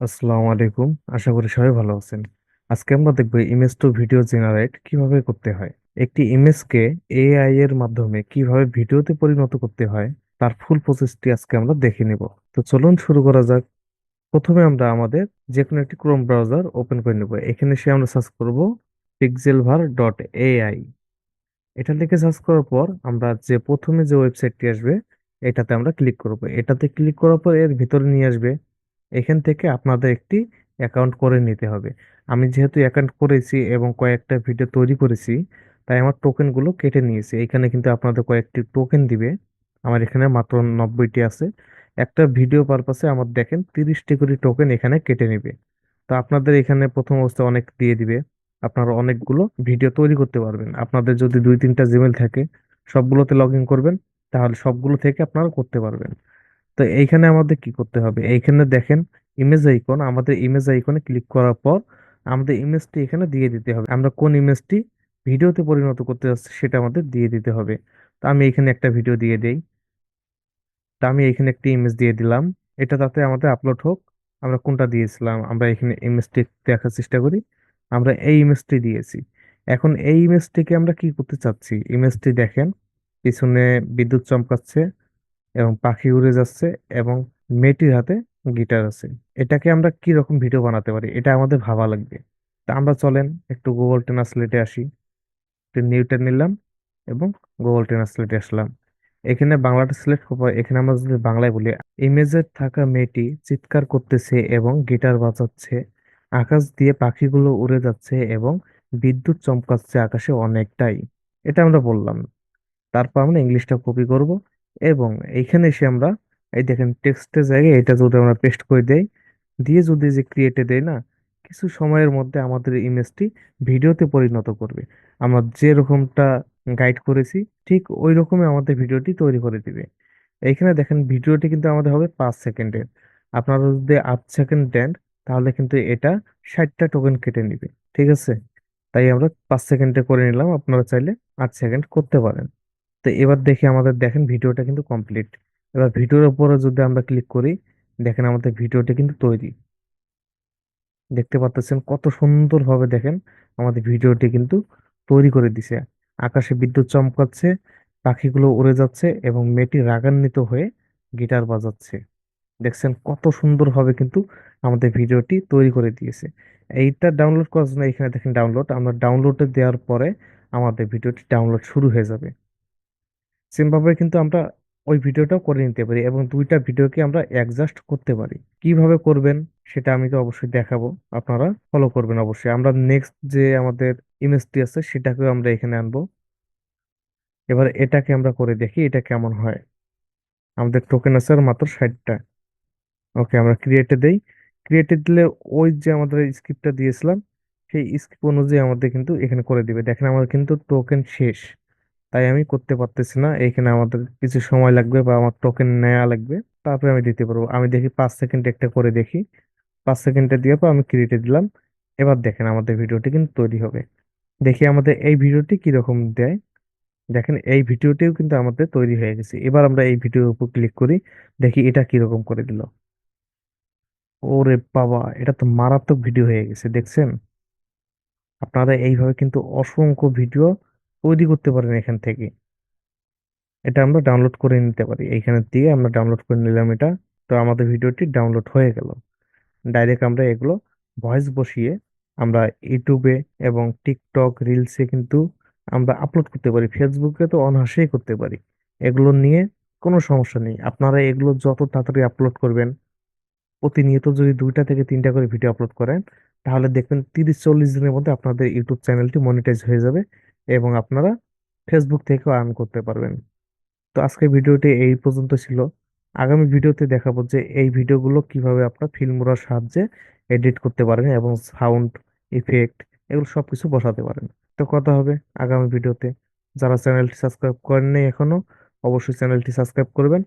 আসসালামু আলাইকুম। আশা করি সবাই ভালো আছেন। আজকে আমরা দেখব ইমেজ টু ভিডিও জেনারেট কিভাবে করতে হয়। একটি ইমেজকে এআই এর মাধ্যমে কিভাবে ভিডিওতে পরিণত করতে হয় তার ফুল প্রসেসটি আজকে আমরা দেখে নিব। তো চলুন শুরু করা যাক। প্রথমে আমরা আমাদের যে কোনো একটি ক্রোম ব্রাউজার ওপেন করে নেব। এখানে সে আমরা সার্চ করব pixelvar.ai। এটা লিখে সার্চ করার পর আমরা যে প্রথমে যে ওয়েবসাইটটি আসবে এটাতে আমরা ক্লিক করব। এটাতে ক্লিক করার পর এর ভিতরে নিয়ে আসবে। এখান থেকে আপনাদের একটি অ্যাকাউন্ট করে নিতে হবে। আমি যেহেতু অ্যাকাউন্ট করেছি এবং কয়েকটা ভিডিও তৈরি করেছি, তাই আমার টোকেনগুলো কেটে নিয়েছি। এখানে কিন্তু আপনাদের কয়েকটি টোকেন দিবে। আমার এখানে মাত্র 90টি আছে। একটা ভিডিও পারপাসে আমার দেখেন 30টি করে টোকেন এখানে কেটে নিবে। তো আপনাদের এখানে প্রথম অবস্থায় অনেক দিয়ে দিবে। আপনারা অনেকগুলো ভিডিও তৈরি করতে পারবেন। আপনাদের যদি দুই তিনটা জিমেল থাকে, সবগুলোতে লগ ইন করবেন, তাহলে সবগুলো থেকে আপনারা করতে পারবেন। তো এইখানে আমাদের কি করতে হবে? এইখানে দেখেন ইমেজ আইকন, আমাদের ইমেজ আইকনে ক্লিক করার পর আমাদের ইমেজটি এখানে দিয়ে দিতে হবে। আমরা কোন ইমেজটি ভিডিওতে পরিণত করতে যাচ্ছি সেটা আমাদের দিয়ে দিতে হবে। তো আমি এখানে একটা ভিডিও দিয়ে দেই। তো আমি এখানে একটি ইমেজ দিয়ে দিলাম। এটা তাতে আমাদের আপলোড হোক। আমরা কোনটা দিয়েছিলাম, আমরা এখানে ইমেজটি দেখার চেষ্টা করি। আমরা এই ইমেজটি দিয়েছি। এখন এই ইমেজটিকে আমরা কি করতে চাচ্ছি? ইমেজটি দেখেন, পিছনে বিদ্যুৎ চমকাচ্ছে এবং পাখি উড়ে যাচ্ছে এবং মেয়েটির হাতে গিটার আছে। এটাকে আমরা কি রকম ভিডিও বানাতে পারি এটা আমাদের ভাবা লাগবে। তা আমরা চলেন একটু গুগল ট্রান্সলেটে আসি। একটু নিউটা নিলাম এবং গুগল ট্রান্সলেটে আসলাম। এখানে বাংলাটা সিলেক্ট করবো। এখানে আমরা যদি বাংলায় বলি, ইমেজে থাকা মেয়েটি চিৎকার করতেছে এবং গিটার বাজাচ্ছে, আকাশ দিয়ে পাখিগুলো উড়ে যাচ্ছে এবং বিদ্যুৎ চমকাচ্ছে আকাশে অনেকটাই। এটা আমরা বললাম। তারপর আমরা ইংলিশটা কপি করব এবং এইখানে এসে আমরা এই দেখেন টেক্সটের জায়গায় এটা যদি আমরা পেস্ট করে দেই, দিয়ে যদি যে ক্রিয়েটে দেই না, কিছু সময়ের মধ্যে আমাদের ইমেজটি ভিডিওতে পরিণত করবে। আমরা যে রকমটা গাইড করেছি ঠিক ওই রকমই আমাদের ভিডিওটি তৈরি করে দিবে। এইখানে দেখেন ভিডিওটি কিন্তু আমাদের হবে 5 সেকেন্ডের। আপনারা যদি 8 সেকেন্ড দেন তাহলে কিন্তু এটা 60টা টোকেন কেটে নিবে। ঠিক আছে, তাই আমরা 5 সেকেন্ডে করে নিলাম। আপনারা চাইলে 8 সেকেন্ড করতে পারেন। তো এবার দেখি আমাদের দেখেন ভিডিওটা কিন্তু কমপ্লিট। এবার ভিডিওর উপরে যদি আমরা ক্লিক করি, দেখেন আমাদের ভিডিওটা কিন্তু তৈরি। দেখতে পাচ্ছেন কত সুন্দর ভাবে দেখেন আমাদের ভিডিওটি কিন্তু তৈরি করে দিছে। আকাশে বিদ্যুৎ চমকাচ্ছে, পাখিগুলো উড়ে যাচ্ছে এবং মেয়েটি রাগান্বিত হয়ে গিটার বাজাচ্ছে। দেখছেন কত সুন্দর ভাবে কিন্তু আমাদের ভিডিওটি তৈরি করে দিয়েছে। এইটা ডাউনলোড করার জন্য এখানে দেখেন ডাউনলোড, আমরা ডাউনলোডে দেওয়ার পরে আমাদের ভিডিওটি ডাউনলোড শুরু হয়ে যাবে। সেমভাবে কিন্তু আমরা ওই ভিডিওটাও করে নিতে পারি এবং দুইটা ভিডিওকে আমরা অ্যাডজাস্ট করতে পারি। কিভাবে করবেন সেটা আমি তো অবশ্যই দেখাবো। আপনারা ফলো করবেন অবশ্যই। আমরা নেক্সট যে আমাদের ইমেজটি আছে সেটাকেও আমরা এখানে আনবো। এবার এটাকে আমরা করে দেখি এটা কেমন হয়। আমাদের টোকেন আছে আর মাত্র 60টা। ওকে, আমরা ক্রিয়েটে দেই। ক্রিয়েটে দিলে ওই যে আমাদের স্ক্রিপ্টটা দিয়েছিলাম সেই স্ক্রিপ্ট অনুযায়ী আমাদের কিন্তু এখানে করে দিবে। দেখেন আমার কিন্তু টোকেন শেষ, তাই আমি করতে পারতেছি না। এখানে আমাদের কিছু সময় লাগবে বা আমার টোকেন নেওয়া লাগবে, তারপরে আমি দিতে পারবো। আমি দেখি 5 সেকেন্ড একটা করে দেখি। 5 সেকেন্ডে দিয়ে পর আমি ক্রিয়েটে দিলাম। এবার দেখেন আমাদের ভিডিওটি কিন্তু তৈরি হবে। দেখি আমাদের এই ভিডিওটি কিরকম দেয়। দেখেন এই ভিডিওটিও কিন্তু আমাদের তৈরি হয়ে গেছে। এবার আমরা এই ভিডিওর উপর ক্লিক করি, দেখি এটা কিরকম করে দিল। ওরে বাবা, এটা তো মারাত্মক ভিডিও হয়ে গেছে দেখছেন। আপনারা এইভাবে কিন্তু অসংখ্য ভিডিও তৈরি করতে পারেন এখান থেকে। এটা আমরা ডাউনলোড করে নিতে পারি। এইখানে দিয়ে আমরা ডাউনলোড করে নিলাম এটা। তো আমাদের ভিডিওটি ডাউনলোড হয়ে গেল। ডাইরেক্ট আমরা এগুলো ভয়েস বসিয়ে আমরা ইউটিউবে এবং টিকটক রিলসে কিন্তু আমরা আপলোড করতে পারি। ফেসবুকে তো অনায়াসেই করতে পারি। এগুলো নিয়ে কোনো সমস্যা নেই। আপনারা এগুলো যত তাড়াতাড়ি আপলোড করবেন, প্রতিনিয়ত যদি 2টা থেকে 3টা করে ভিডিও আপলোড করেন, তাহলে দেখবেন 30-40 দিনের মধ্যে আপনাদের ইউটিউব চ্যানেলটি মনিটাইজ হয়ে যাবে এবং আপনারা ফেসবুক থেকেও আর্ন করতে পারবেন। তো আজকের ভিডিওটি এই পর্যন্ত ছিল। আগামী ভিডিওতে দেখাবো যে এই ভিডিওগুলো কিভাবে আপনার ফিল্মোরার সাহায্যে এডিট করতে পারেন এবং সাউন্ড ইফেক্ট এগুলো সবকিছু বসাতে পারেন। তো কথা হবে আগামী ভিডিওতে। যারা চ্যানেলটি সাবস্ক্রাইব করেননি এখনো, অবশ্যই চ্যানেলটি সাবস্ক্রাইব করবেন